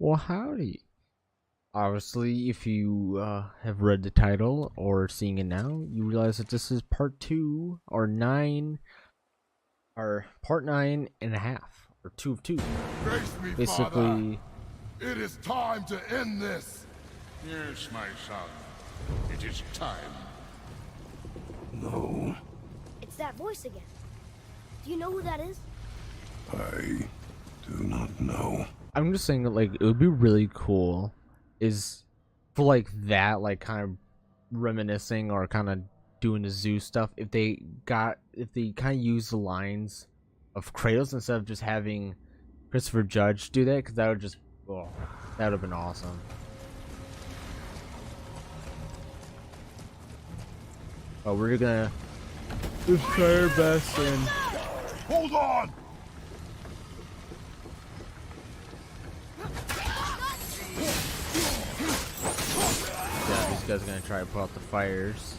Well, howdy. Obviously, if you have read the title or seeing it now, you realize that this is part two or nine, or part 9.5, or 2 of 2. Grace me, Father. Basically, It is time to end this. Yes, my son. It is time. No, It's that voice again. Do you know who that is? I do not know. I'm just saying that, like, it would be really cool is for, like, that, like, kind of reminiscing or kind of doing the zoo stuff if they kind of use the lines of Kratos instead of just having Christopher Judge do that, because that would just, oh, that would have been awesome. Oh, we're gonna just try our best and Hold on! yeah, these guys are gonna try to put out the fires.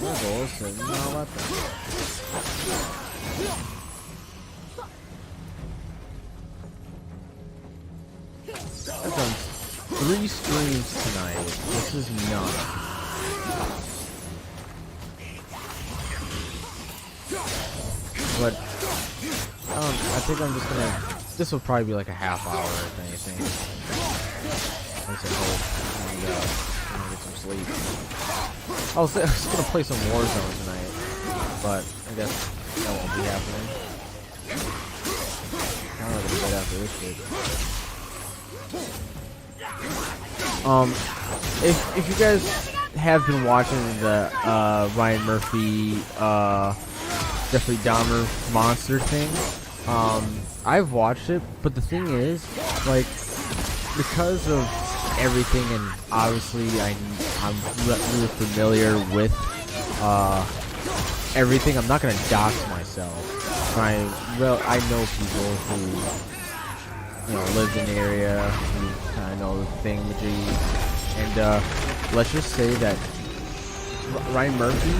And not let them. I've done 3 streams tonight. This is nuts. But I think I'm just gonna. This will probably be like a half hour, if anything. At least I hope. And I'm gonna get some sleep. I was gonna play some Warzone tonight, but I guess that won't be happening. I'm not gonna get after this shit. If you guys have been watching the Ryan Murphy Jeffrey Dahmer monster thing, I've watched it, but the thing is, like, because of everything, and obviously I'm really familiar with everything, I'm not gonna dox myself. I know people who live in the area, who kind of know the thingamajig, and let's just say that Ryan Murphy,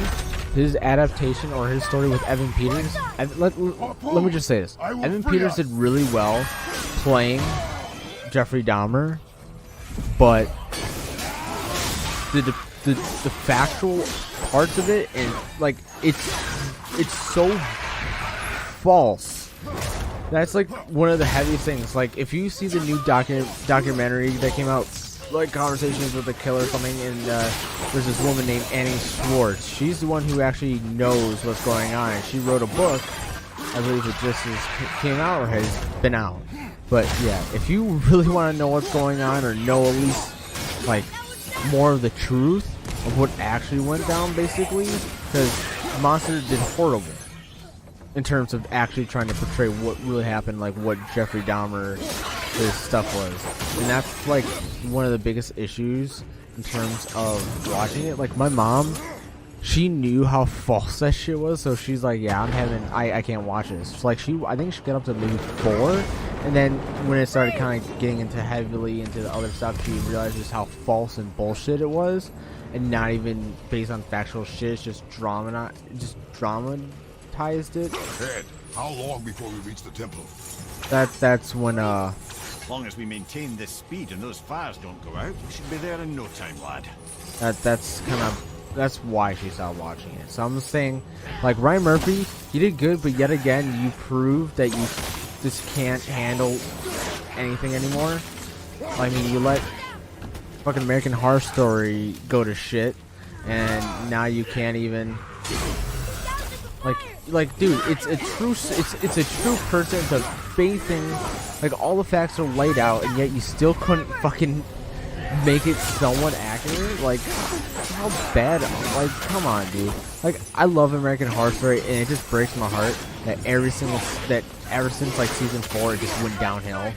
his adaptation or his story with Evan Peters, let me just say this: Evan Peters did really well playing Jeffrey Dahmer, but the factual parts of it, and like it's so false. That's like one of the heaviest things. Like, if you see the new documentary that came out, like Conversations with a Killer or something, and there's this woman named Annie Schwartz. She's the one who actually knows what's going on, and she wrote a book. I believe it just came out or has been out. But yeah, if you really want to know what's going on, or know at least like more of the truth of what actually went down, basically, because Monster did horrible in terms of actually trying to portray what really happened, like what Jeffrey Dahmer, his stuff was. And that's like one of the biggest issues in terms of watching it. Like, my mom, she knew how false that shit was, so she's like, yeah, I can't watch this. It's like, I think she got up to maybe 4, and then when it started kind of getting heavily into the other stuff, she realized just how false and bullshit it was, and not even based on factual shit. It's just dramatized it. Ed, how long before we reach the temple? That's when As long as we maintain this speed and those fires don't go out, we should be there in no time, lad. that's why she stopped watching it. So I'm saying, like, Ryan Murphy, he did good, but yet again, you proved that you just can't handle anything anymore. I mean, you let fucking American Horror Story go to shit, and now you can't even, like, dude, it's a true person. It's a fake thing. Like, all the facts are laid out, and yet you still couldn't fucking make it somewhat accurate. Like, how bad? Like, come on, dude. Like, I love American Horror Story, and it just breaks my heart that ever since like season 4, it just went downhill.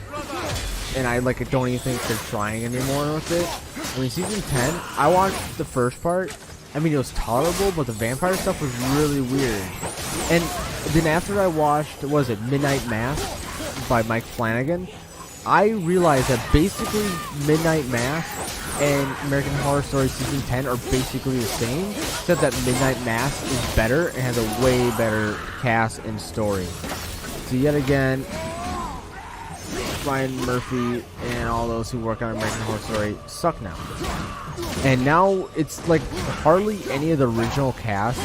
And I don't even think they're trying anymore with it. I mean, season 10, I watched the first part. I mean, it was tolerable, but the vampire stuff was really weird. And then after I watched, what was it, Midnight Mass by Mike Flanagan, I realized that basically Midnight Mass and American Horror Story Season 10 are basically the same, except that Midnight Mass is better and has a way better cast and story. So yet again, Ryan Murphy and all those who work on American Horror Story suck now. And now it's like hardly any of the original cast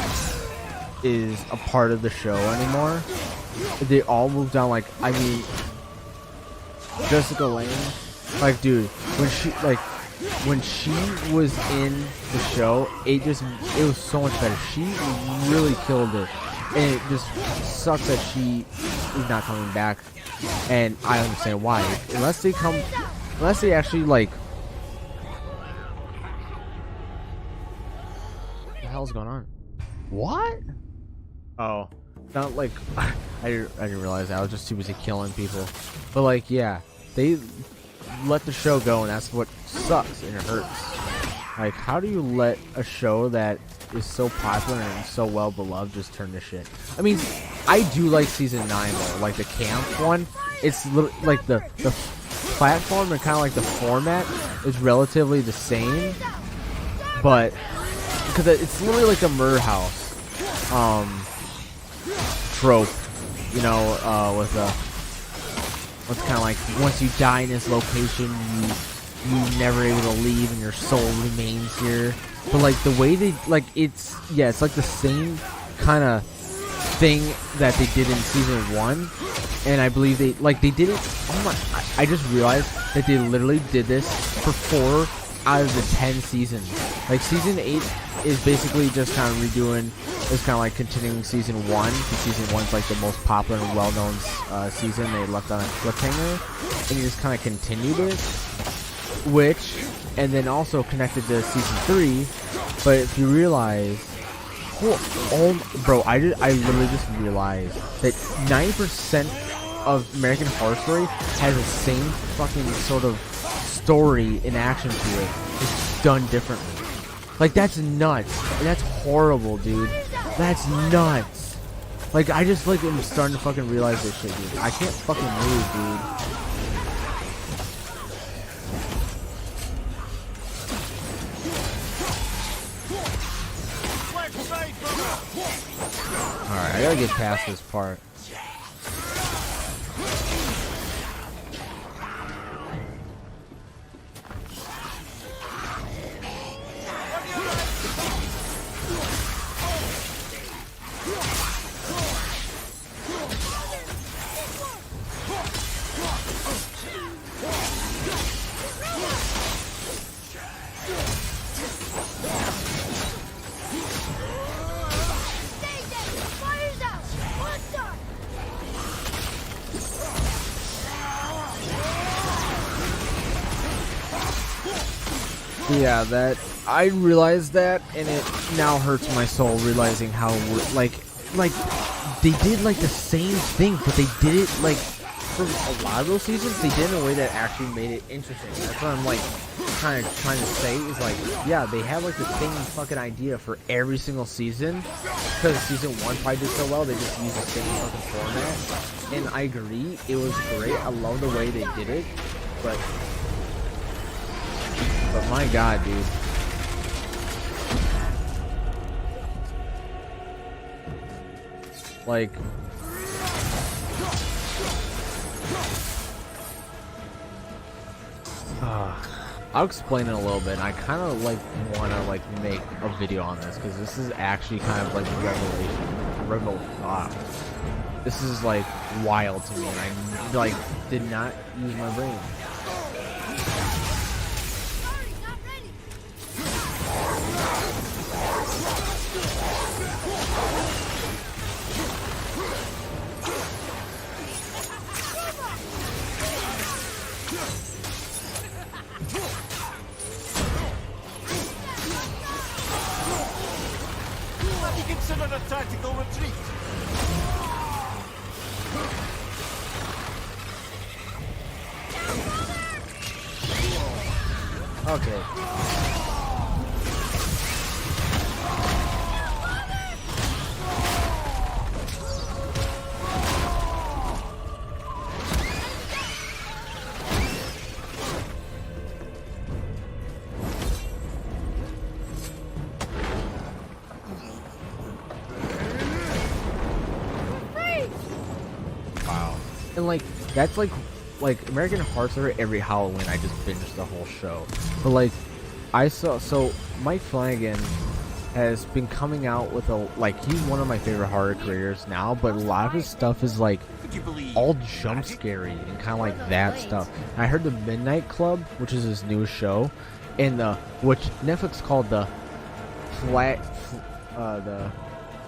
is a part of the show anymore. They all moved on. Like, I mean, Jessica Lange, like, dude, when she was in the show, it was so much better. She really killed it, and it just sucks that she is not coming back. And I understand why. Unless they actually like, what the hell's going on? What? Oh, not like I didn't realize that. I was just too busy killing people. But like, yeah, they let the show go, and that's what sucks and it hurts. Like, how do you let a show that is so popular and so well beloved just turn to shit? I mean, I do like season 9 though, like the camp one. It's like the platform and kind of like the format is relatively the same, but because it's literally like a murder house trope, you know, with it's kind of like once you die in this location, you never able to leave and your soul remains here. But like the way they it's like the same kind of thing that they did in season 1, and I believe they did it. Oh my! I just realized that they literally did this for 4 out of the 10 seasons. Like season 8 is basically just kind of redoing. It's kind of like continuing season 1, because season 1's like the most popular and well-known season. They left on a cliffhanger, and you just kind of continued it, and then also connected to season 3. But if you realize, bro, I literally just realized that 90% of American Horror Story has the same fucking sort of story and action to it, just done differently. Like, that's nuts. That's horrible, dude. That's nuts. Like, I just, like, am starting to fucking realize this shit, dude. I can't fucking move, dude. Alright, I gotta get past this part. Yeah, that I realized that, and it now hurts my soul realizing how like they did like the same thing, but they did it like for a lot of those seasons. They did it in a way that actually made it interesting. That's what I'm like kind of trying to say is like, yeah, they have like the same fucking idea for every single season, because season 1 probably did so well they just used the same fucking format. And I agree, it was great. I love the way they did it, but my god, dude. Like, I'll explain it a little bit. I kind of like want to like make a video on this, because this is actually kind of like revelation. This is like wild to me, and I like did not use my brain. Consider a tactical retreat. Okay. And like that's like like American Horror Story every Halloween. I just binged the whole show. But like, so Mike Flanagan has been coming out with he's one of my favorite horror creators now, but a lot of his stuff is like all jump scary and kind of like that stuff. And I heard the Midnight Club, which is his newest show, and which Netflix called the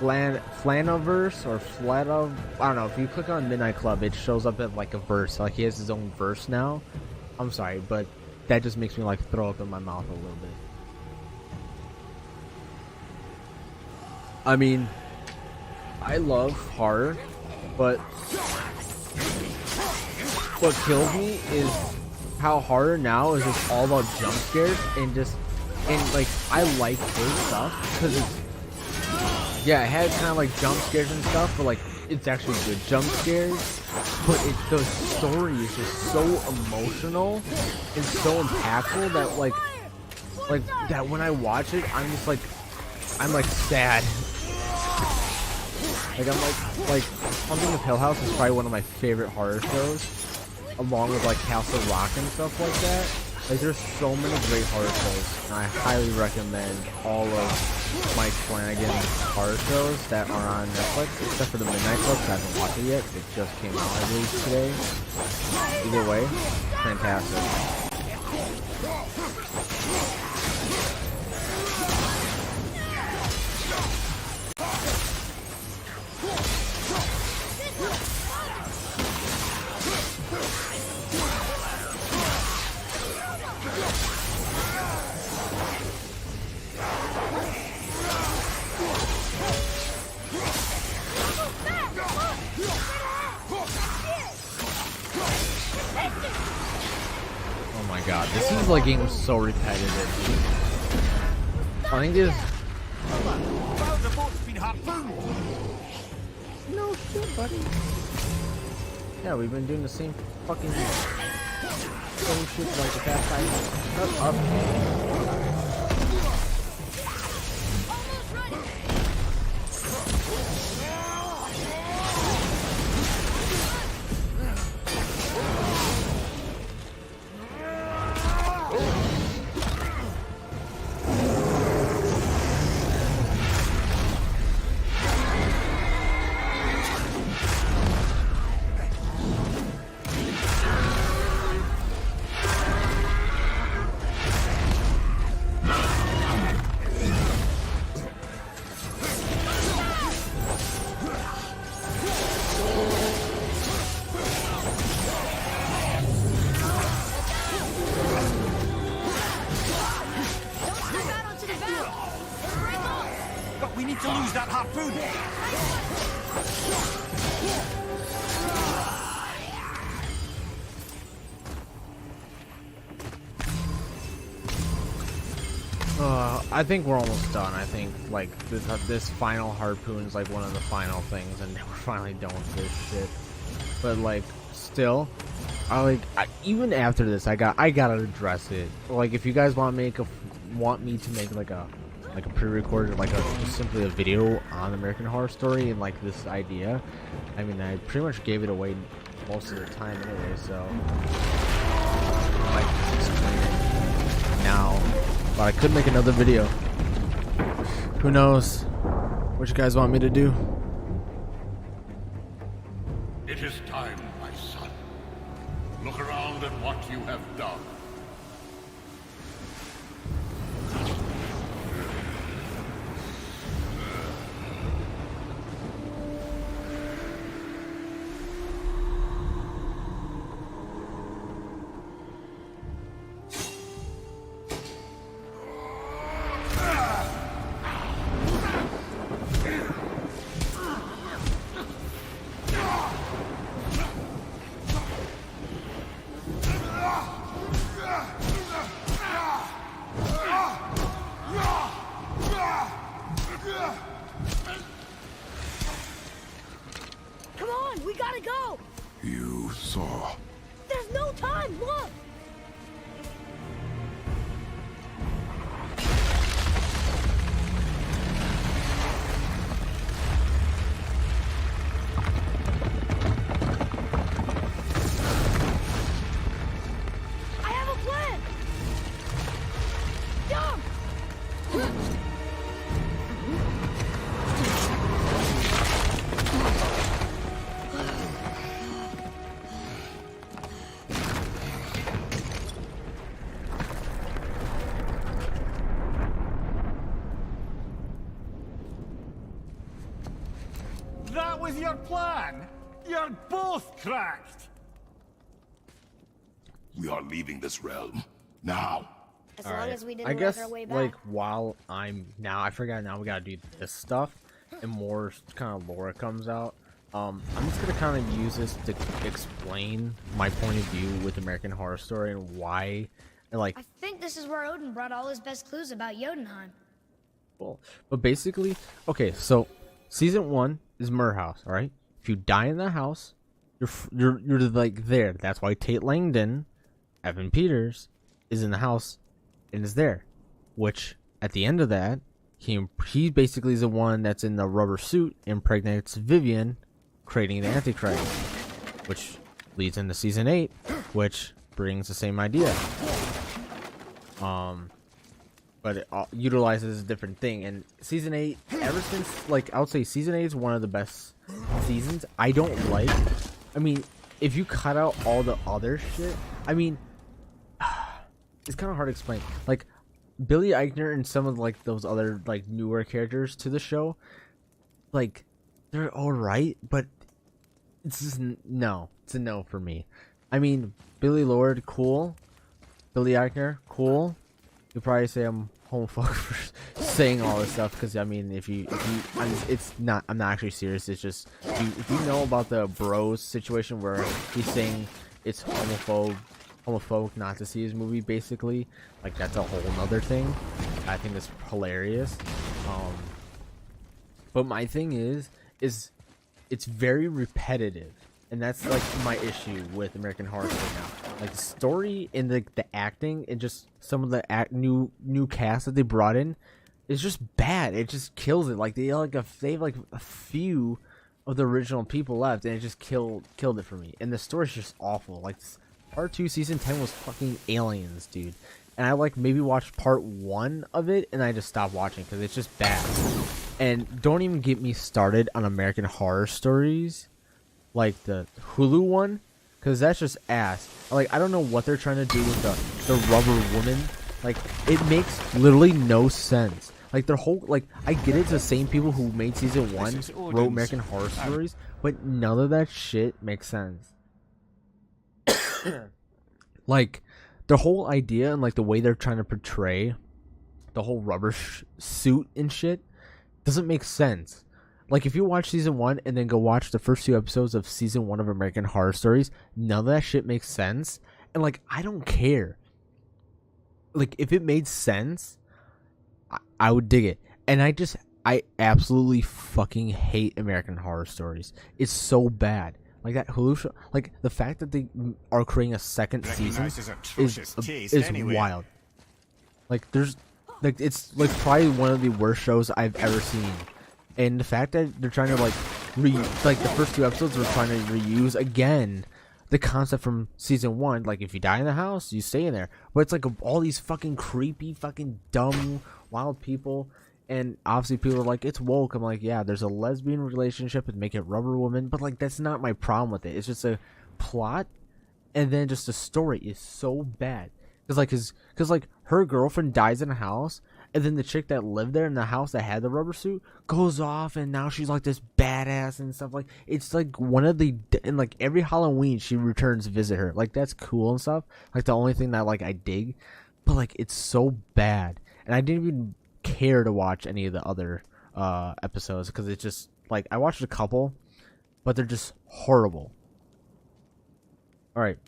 Flaniverse or Flanav. I don't know. If you click on Midnight Club, it shows up as like a verse. Like he has his own verse now. I'm sorry, but that just makes me like throw up in my mouth a little bit. I mean, I love horror, but what kills me is how horror now is just all about jump scares and like I like his stuff because it's it has kind of like jump scares and stuff, but like it's actually good jump scares. But the story is just so emotional and so impactful that like that when I watch it, I'm just like sad. Like I'm like Haunting of Hill House is probably one of my favorite horror shows, along with like Castle Rock and stuff like that. Like there's so many great horror shows, and I highly recommend all of Mike Flanagan's horror shows that are on Netflix, except for the Midnight Club. I haven't watched it yet. It just came out, I believe, today. Either way, fantastic. Oh my god, this is like getting so repetitive. I think this. No shit, buddy. Yeah, we've been doing the same fucking shit for like the past 5 years. Shut up. We need to lose that harpoon. I think we're almost done. I think like this final harpoon is like one of the final things, and we're finally done with this shit. But like, still, even after this, I gotta address it. Like, if you guys want me to make like a pre-recorded, like just simply a video on American Horror Story and like this idea, I mean, I pretty much gave it away most of the time anyway, so I might just explain it now. But I could make another video. Who knows what you guys want me to do? It is time, my son. Look around at what you have done. Come on, we gotta go! You saw. There's no time, look! was your plan? You're both cracked. We are leaving this realm. Now. As long as we didn't I work guess our way back. like while I forgot now we gotta do this stuff and more kind of lore comes out. I'm just gonna kind of use this to explain my point of view with American Horror Story and why, and like. I think this is where Odin brought all his best clues about Jotunheim. Cool. But basically, okay, so season 1 is murder house. All right, if you die in the house, you're like there. That's why Tate Langdon, Evan Peters, is in the house and is there. Which at the end of that, he basically is the one that's in the rubber suit, impregnates Vivian, creating the Antichrist, which leads into season 8, which brings the same idea. But it utilizes a different thing. And season 8, ever since, like, I would say season 8 is one of the best seasons. I don't like, I mean, if you cut out all the other shit, I mean, it's kind of hard to explain. Like, Billy Eichner and some of, like, those other, like, newer characters to the show, like, they're alright, but it's just, no. It's a no for me. I mean, Billy Lord, cool. Billy Eichner, cool. You'll probably say I'm homophobic for saying all this stuff, because I mean, if you I'm not actually serious. It's just if you know about the Bros situation where he's saying it's homophobic not to see his movie, basically, like, that's a whole nother thing. I think it's hilarious. But my thing is it's very repetitive, and that's like my issue with American Horror Story now. Like, the story and the acting and just some of the new cast that they brought in is just bad. It just kills it. Like, they have like a few of the original people left, and it just killed it for me. And the story's just awful. Like, part 2 season 10 was fucking aliens, dude. And I like maybe watched part 1 of it, and I just stopped watching because it's just bad. And don't even get me started on American Horror Stories, like the Hulu one, because that's just ass. Like, I don't know what they're trying to do with the rubber woman. Like, it makes literally no sense. Like, their whole, like, I get it's the same people who made season 1 wrote American Horror Stories, but none of that shit makes sense. Like, the whole idea and like the way they're trying to portray the whole rubber suit and shit doesn't make sense. Like, if you watch season 1 and then go watch the first 2 episodes of season 1 of American Horror Stories, none of that shit makes sense. And like, I don't care. Like, if it made sense, I would dig it. And I absolutely fucking hate American Horror Stories. It's so bad. Like, that Hulu show, like, the fact that they are creating a second season is wild. Like, there's, like, it's like probably one of the worst shows I've ever seen. And the fact that they're trying to like the first 2 episodes were trying to reuse again the concept from season 1. Like, if you die in the house, you stay in there. But it's like all these fucking creepy, fucking dumb, wild people. And obviously people are like, it's woke. I'm like, yeah, there's a lesbian relationship and make it rubber woman. But like, that's not my problem with it. It's just a plot. And then just the story is so bad. Because like her girlfriend dies in a house. And then the chick that lived there in the house that had the rubber suit goes off, and now she's like this badass and stuff. Like, it's like one of the, and like every Halloween she returns to visit her. Like, that's cool and stuff. Like, the only thing that like I dig, but like, it's so bad, and I didn't even care to watch any of the other episodes because it's just like, I watched a couple, but they're just horrible. All right,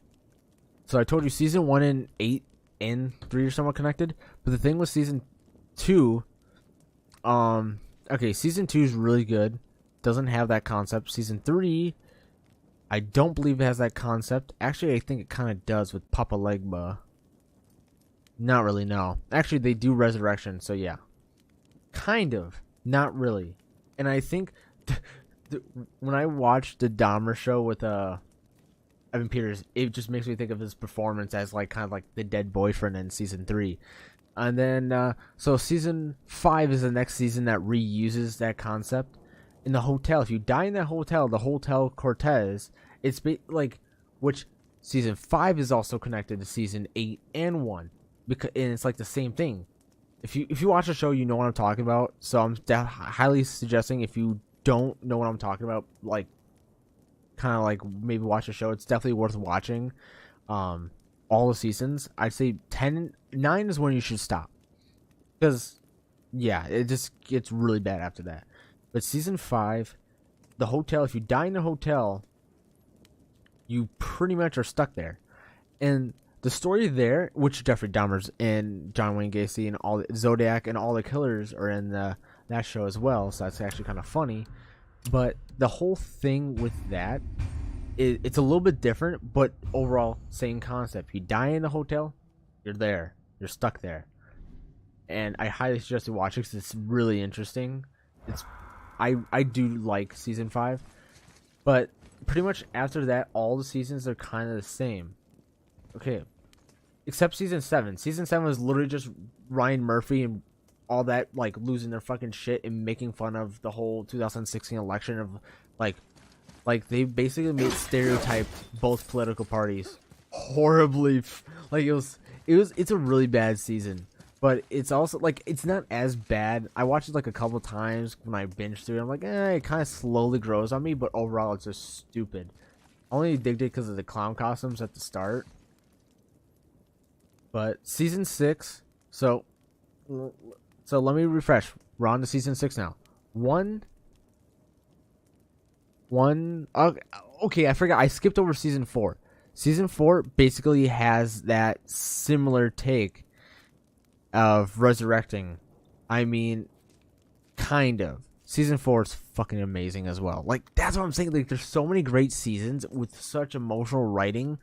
so I told you season 1 and 8 and 3 are somewhat connected, but the thing with season 2, okay, season 2 is really good. Doesn't have that concept. Season 3, I don't believe it has that concept. Actually, I think it kind of does with Papa Legba. Not really, no. Actually, they do resurrection, so yeah. Kind of. Not really. And I think when I watched the Dahmer show with Evan Peters, it just makes me think of his performance as like kind of like the dead boyfriend in season 3. And then, so season 5 is the next season that reuses that concept. In the hotel, if you die in that hotel, the Hotel Cortez, it's like, which season 5 is also connected to season 8 and 1. Because, and it's like the same thing. If you watch the show, you know what I'm talking about. So I'm highly suggesting, if you don't know what I'm talking about, like, kind of like maybe watch a show, it's definitely worth watching. All the seasons, I'd say 9 is when you should stop, because yeah, it just gets really bad after that. But season 5, the hotel, if you die in the hotel, you pretty much are stuck there. And the story there, which Jeffrey Dahmer's and John Wayne Gacy and all the Zodiac and all the killers are in that show as well, so that's actually kind of funny. But the whole thing with that, it's a little bit different, but overall same concept. You die in the hotel, you're there, you're stuck there. And I highly suggest you watch it because it's really interesting. I do like season 5, but pretty much after that, all the seasons are kind of the same. Okay, except season 7. Season 7 was literally just Ryan Murphy and all that, like, losing their fucking shit and making fun of the whole 2016 election of, like they basically made stereotyped both political parties horribly. Like, it's a really bad season, but it's also, like, it's not as bad. I watched it like a couple times when I binged through it. I'm like, it kind of slowly grows on me, but overall it's just stupid. I only digged it because of the clown costumes at the start. But season 6, so let me refresh. We're on to season 6 now. Okay, I forgot. I skipped over season 4. Season 4 basically has that similar take of resurrecting. I mean, kind of. Season 4 is fucking amazing as well. Like, that's what I'm saying. Like, there's so many great seasons with such emotional writing.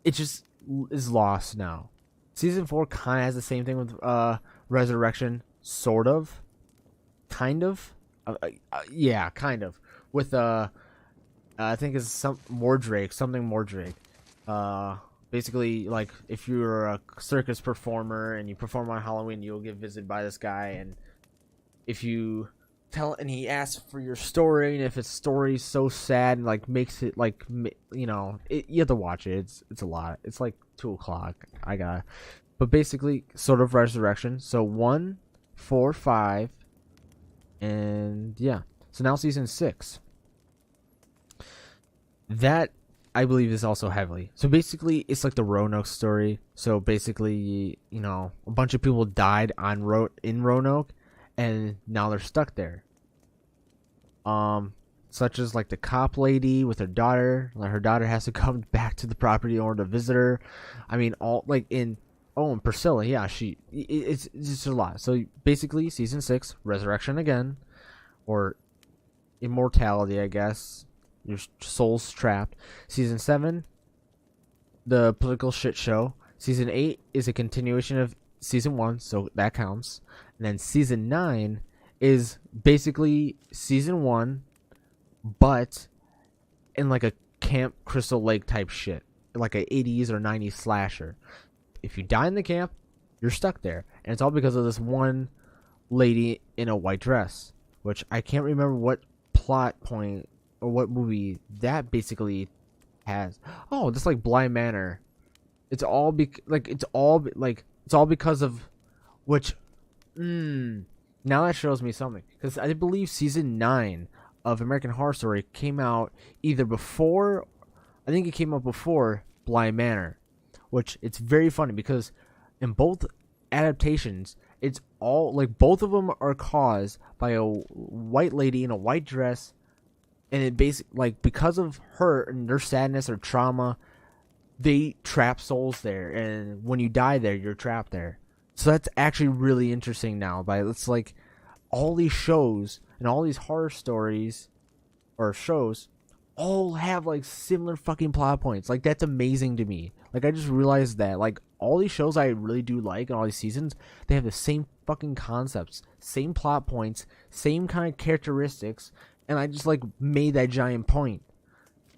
It just is lost now. Season 4 kind of has the same thing with resurrection, sort of, kind of, yeah, kind of. With I think it's something Mordrake. Basically, like, if you're a circus performer and you perform on Halloween, you'll get visited by this guy, and if you and he asks for your story, and if his story's so sad and, like, makes it, like, you know, you have to watch it. It's a lot. It's like 2:00. But basically, sort of resurrection. So 1, 4, 5, and yeah. So now season 6. That, I believe, is also heavily. So basically, it's like the Roanoke story. So basically, you know, a bunch of people died in Roanoke, and now they're stuck there. Such as, like, the cop lady with her daughter. Like, her daughter has to come back to the property in order to visit her. I mean, and Priscilla, yeah, it's just a lot. So basically, season 6, resurrection again, or immortality, I guess. Your soul's trapped. Season 7, the political shit show. Season 8 is a continuation of season 1, so that counts. And then season 9 is basically season 1, but in, like, a Camp Crystal Lake type shit, like a 80s or 90s slasher. If you die in the camp, you're stuck there, and it's all because of this one lady in a white dress, which I can't remember what plot point or what movie that basically has. Oh, just like Bly Manor. It's all because of which. Now that shows me something, because I believe season 9 of American Horror Story came out either before. I think it came out before Bly Manor, which it's very funny because in both adaptations, it's all like both of them are caused by a white lady in a white dress. And it basically, like, because of her and their sadness or trauma, they trap souls there. And when you die there, you're trapped there. So that's actually really interesting now. But it's like all these shows and all these horror stories or shows all have, like, similar fucking plot points. Like, that's amazing to me. Like, I just realized that, like, all these shows I really do like and all these seasons, they have the same fucking concepts, same plot points, same kind of characteristics. And I just, like, made that giant point.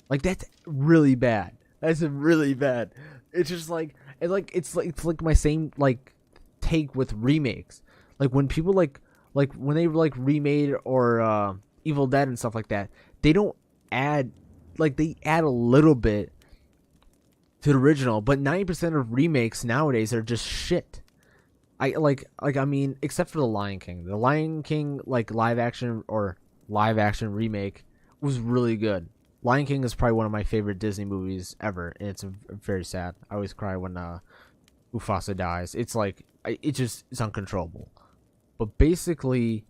Like, that's really bad. That's really bad. It's just like it's like my same, like, take with remakes. Like, when people like when they, like, remade or Evil Dead and stuff like that, they don't add, like, they add a little bit to the original, but 90% of remakes nowadays are just shit. I mean, except for The Lion King. The Lion King, like, live action or live action remake was really good. Lion King is probably one of my favorite Disney movies ever, and it's very sad. I always cry when Mufasa dies. It's like it's uncontrollable. But basically,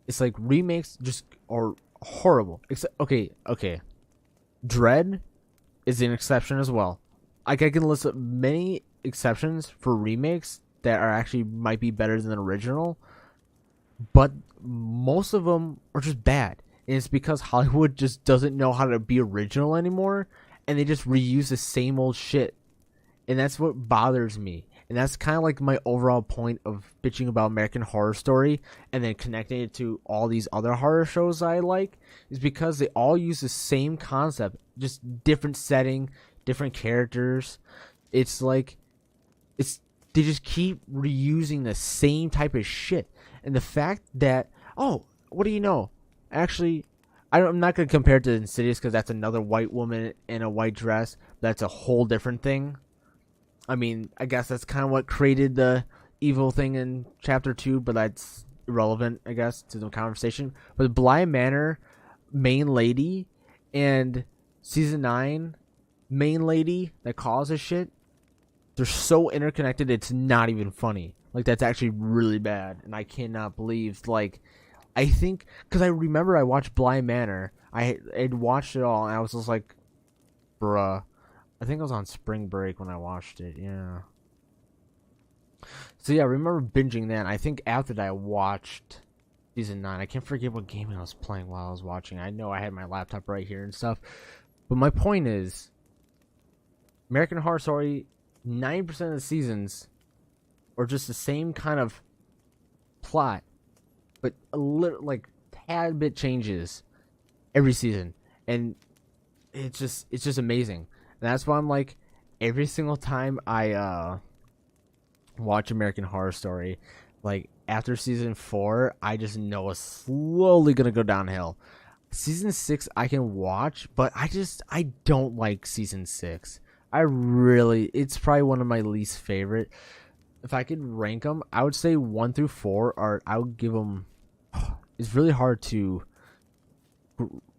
it's like remakes just are horrible. Except okay. Dread is an exception as well. Like I can list up many exceptions for remakes that are actually might be better than the original, but most of them are just bad. And it's because Hollywood just doesn't know how to be original anymore, and they just reuse the same old shit. And that's what bothers me. And that's kind of like my overall point of bitching about American Horror Story and then connecting it to all these other horror shows I like, is because they all use the same concept, just different setting, different characters. It's like they just keep reusing the same type of shit. And the fact that, oh, what do you know? Actually, I'm not going to compare it to Insidious because that's another white woman in a white dress. That's a whole different thing. I mean, I guess that's kind of what created the evil thing in Chapter 2, but that's irrelevant, I guess, to the conversation. But Bly Manor, main lady, and Season 9, main lady that causes shit, they're so interconnected, it's not even funny. Like, that's actually really bad, and I cannot believe, like... I think, because I remember I watched Bly Manor. I'd watched it all, and I was just like, bruh. I think I was on spring break when I watched it, yeah. So yeah, I remember binging that. I think after that I watched Season 9. I can't forget what game I was playing while I was watching. I know I had my laptop right here and stuff. But my point is, American Horror Story, 90% of the seasons are just the same kind of plot, but a little, like, tad bit changes every season, and it's just amazing. And that's why I'm like, every single time I watch American Horror Story, like after season 4, I just know it's slowly gonna go downhill. Season 6 I can watch, but I don't like season 6. It's probably one of my least favorite. If I could rank them, I would say 1 through 4 are, I would give them, it's really hard to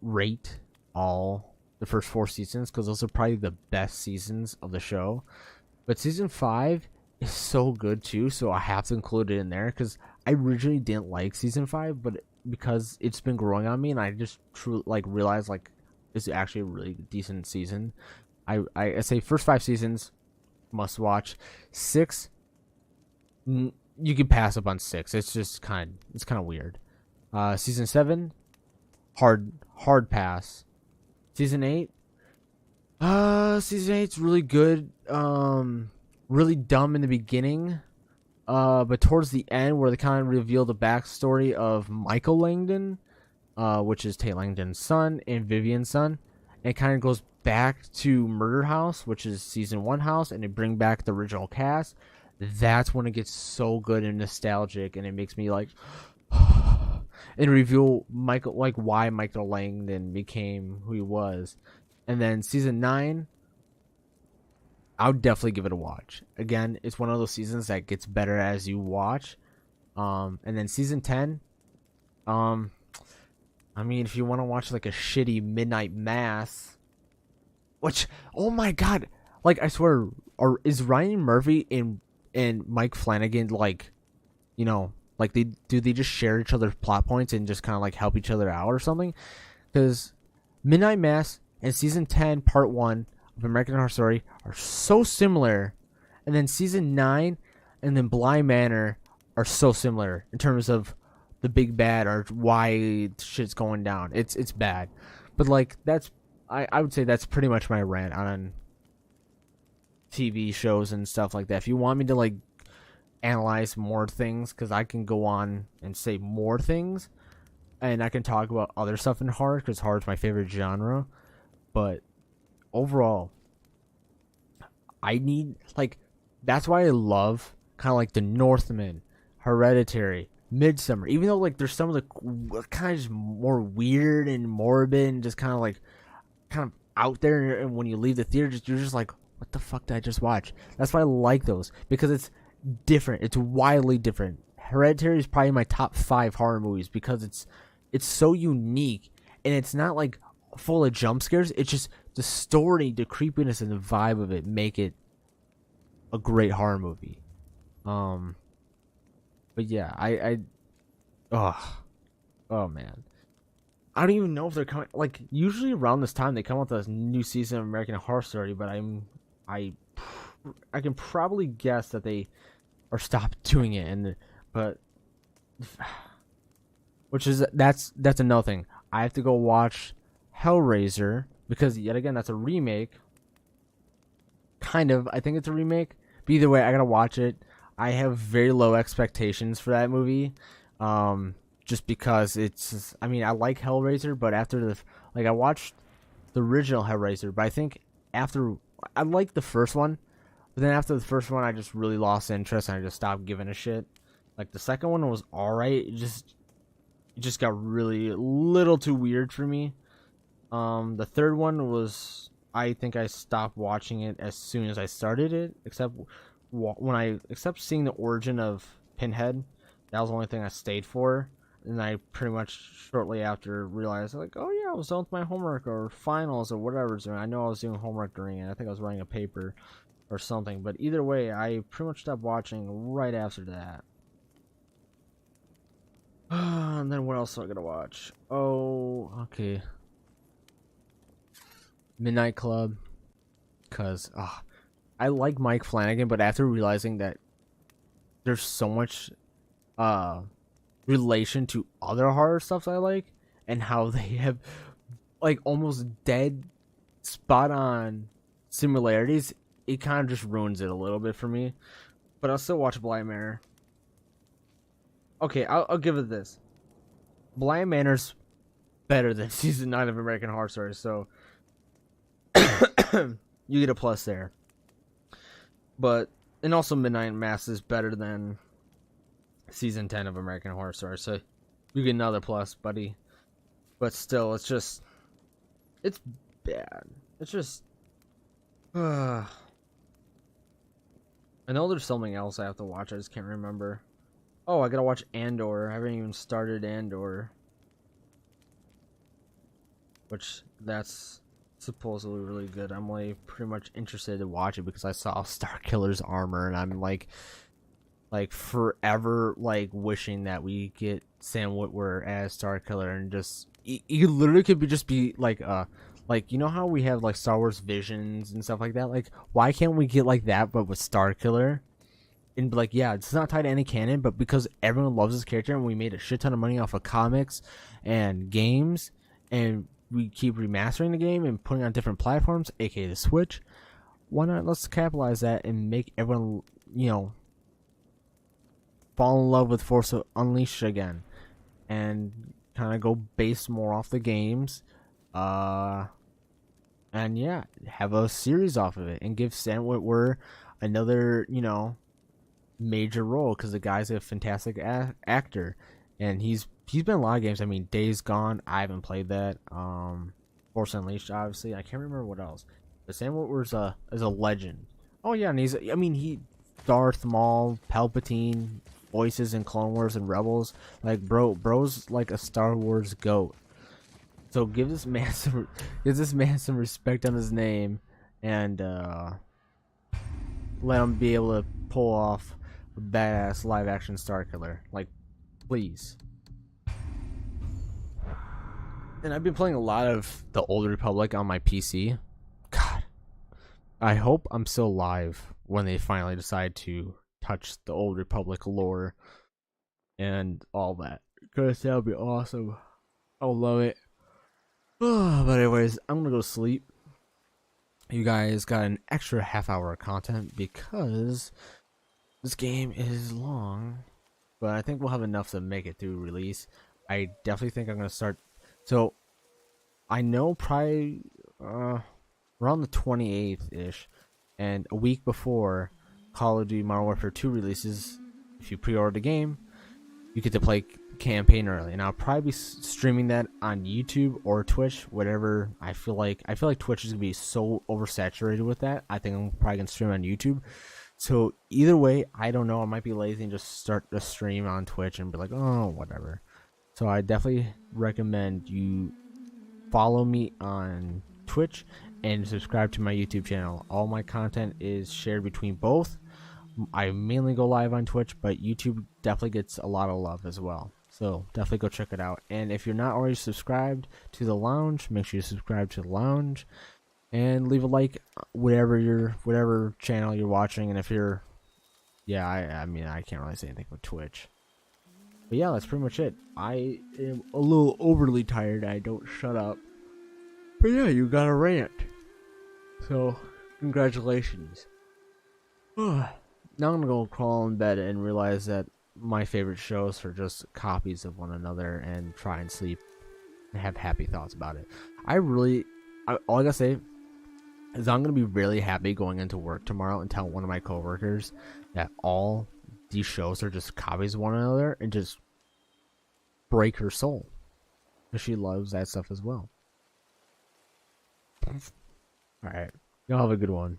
rate all the first 4 seasons because those are probably the best seasons of the show. But season 5 is so good too, so I have to include it in there because I originally didn't like season 5, but because it's been growing on me and I just truly like realized like it's actually a really decent season. I say first 5 seasons must watch. 6, you can pass up on 6. It's just kind of weird. Season 7, hard pass. Season 8, season 8's really good. Really dumb in the beginning, but towards the end, where they kind of reveal the backstory of Michael Langdon, which is Tate Langdon's son and Vivian's son, and it kind of goes back to Murder House, which is season 1 house, and they bring back the original cast. That's when it gets so good and nostalgic, and it makes me like, and reveal Michael, like why Michael Langdon became who he was. And then season 9, I would definitely give it a watch. Again, it's one of those seasons that gets better as you watch. And then season 10, I mean, if you want to watch like a shitty midnight mass, which, oh my god, like I swear, is Ryan Murphy and Mike Flanagan like, you know, like they just share each other's plot points and just kind of like help each other out or something? Because Midnight Mass and season 10 part 1 of American Horror Story are so similar, and then season 9 and then Bly Manor are so similar in terms of the big bad or why shit's going down. It's bad, but like that's I would say that's pretty much my rant on TV shows and stuff like that. If you want me to like analyze more things, because I can go on and say more things, and I can talk about other stuff in horror because horror is my favorite genre, but overall, I need, like, that's why I love kind of like The Northman, Hereditary, Midsummer, even though like there's some of the kind of just more weird and morbid and just kind of out there, and when you leave the theater, you're just like, what the fuck did I just watch? That's why I like those, because it's different. It's wildly different. Hereditary is probably my top 5 horror movies because it's it's so unique, and it's not like full of jump scares. It's just the story, the creepiness, and the vibe of it make it a great horror movie. But yeah, oh man, I don't even know if they're coming. Like usually around this time they come out with a new season of American Horror Story, but I can probably guess that they are stopped doing it, but which is that's another thing. I have to go watch Hellraiser because yet again that's a remake. Kind of, I think it's a remake. But either way, I gotta watch it. I have very low expectations for that movie, just because it's. I mean, I like Hellraiser, but after I watched the original Hellraiser, but I think after I liked the first one, but then after the first one, I just really lost interest and I just stopped giving a shit. Like the second one was alright, it just got really a little too weird for me. The third one was, I think I stopped watching it as soon as I started it, except seeing the origin of Pinhead. That was the only thing I stayed for, and I pretty much shortly after realized like, oh yeah, I was done with my homework or finals or whatever. So I know I was doing homework during it. I think I was writing a paper or something, but either way, I pretty much stopped watching right after that. And then what else am I gonna watch? Oh, okay. Midnight Club, because I like Mike Flanagan, but after realizing that there's so much relation to other horror stuff I like, and how they have like almost dead spot on similarities, it kind of just ruins it a little bit for me. But I'll still watch Blind Manor. Okay, I'll give it this. Blind Manor's better than season 9 of American Horror Story, so you get a plus there. But, and also Midnight Mass is better than season 10 of American Horror Story, so you get another plus, buddy. But still, it's bad. It's just, I know there's something else I have to watch, I just can't remember. Oh, I gotta watch Andor. I haven't even started Andor. Which, that's supposedly really good. I'm like pretty much interested to watch it because I saw Starkiller's armor and I'm like forever like wishing that we get Sam Witwer as Starkiller, and just he literally could just be like you know how we have like Star Wars Visions and stuff like that? Like why can't we get like that but with Starkiller? And be like, yeah, it's not tied to any canon, but because everyone loves this character and we made a shit ton of money off of comics and games, and we keep remastering the game and putting it on different platforms, aka the Switch, why not let's capitalize that and make everyone, fall in love with Force Unleashed again and kind of go based more off the games, and yeah, have a series off of it and give Sam Witwer another, major role, because the guy's a fantastic actor, and he's been in a lot of games. I mean, Days Gone, I haven't played that. Force Unleashed, obviously, I can't remember what else. But Sam Witwer is a legend. Oh yeah, and he Darth Maul, Palpatine voices in Clone Wars and Rebels. Like bro's like a Star Wars goat. So give this man some respect on his name, and let him be able to pull off a badass live action Starkiller. Like, please. And I've been playing a lot of the Old Republic on my PC. God, I hope I'm still live when they finally decide to touch the Old Republic lore and all that, because that would be awesome. I'll love it. But anyways, I'm gonna go to sleep. You guys got an extra half hour of content because this game is long, but I think we'll have enough to make it through release. I definitely think I'm gonna start. So I know probably around the 28th ish, and a week before Call of Duty Modern Warfare 2 releases, if you pre-order the game, you get to play campaign early, and I'll probably be streaming that on YouTube or Twitch, whatever. I feel like Twitch is gonna be so oversaturated with that. I think I'm probably gonna stream on YouTube. So either way, I don't know. I might be lazy and just start the stream on Twitch and be like, oh, whatever. So I definitely recommend you follow me on Twitch and subscribe to my YouTube channel. All my content is shared between both. I mainly go live on Twitch, but YouTube definitely gets a lot of love as well. So definitely go check it out. And if you're not already subscribed to the lounge, make sure you subscribe to the lounge and leave a like whatever channel you're watching. And if you're, yeah, I mean, I can't really say anything with Twitch. But yeah, that's pretty much it. I am a little overly tired. I don't shut up. But yeah, you got a rant. So, congratulations. Now I'm gonna go crawl in bed and realize that my favorite shows are just copies of one another and try and sleep and have happy thoughts about it. All I gotta say is I'm gonna be really happy going into work tomorrow and tell one of my coworkers that all these shows are just copies of one another and just break her soul. Because she loves that stuff as well. Alright. Y'all have a good one.